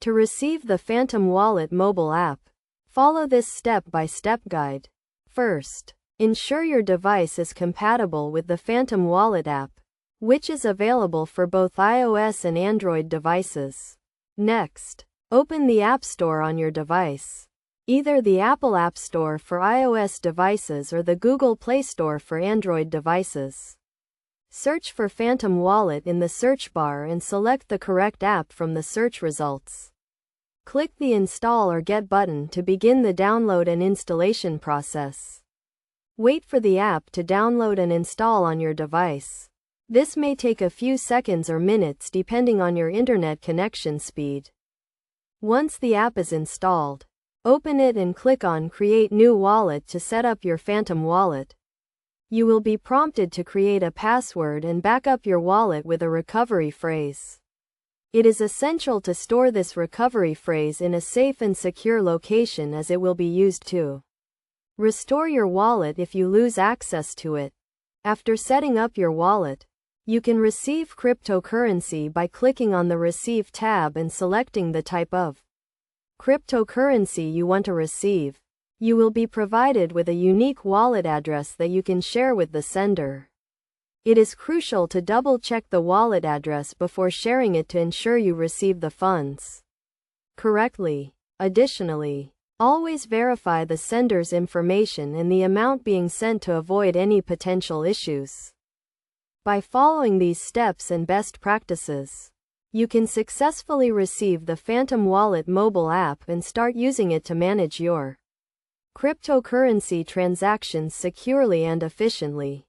To receive the Phantom Wallet mobile app, follow this step-by-step guide. First, ensure your device is compatible with the Phantom Wallet app, which is available for both iOS and Android devices. Next, open the App Store on your device, either the Apple App Store for iOS devices or the Google Play Store for Android devices. Search for Phantom Wallet in the search bar and select the correct app from the search results. Click the Install or Get button to begin the download and installation process. Wait for the app to download and install on your device. This may take a few seconds or minutes depending on your internet connection speed. Once the app is installed, open it and click on Create New Wallet to set up your Phantom Wallet. You will be prompted to create a password and back up your wallet with a recovery phrase. It is essential to store this recovery phrase in a safe and secure location as it will be used to restore your wallet if you lose access to it. After setting up your wallet, you can receive cryptocurrency by clicking on the Receive tab and selecting the type of cryptocurrency you want to receive. You will be provided with a unique wallet address that you can share with the sender. It is crucial to double-check the wallet address before sharing it to ensure you receive the funds correctly. Additionally, always verify the sender's information and the amount being sent to avoid any potential issues. By following these steps and best practices, you can successfully receive the Phantom Wallet mobile app and start using it to manage your cryptocurrency transactions securely and efficiently.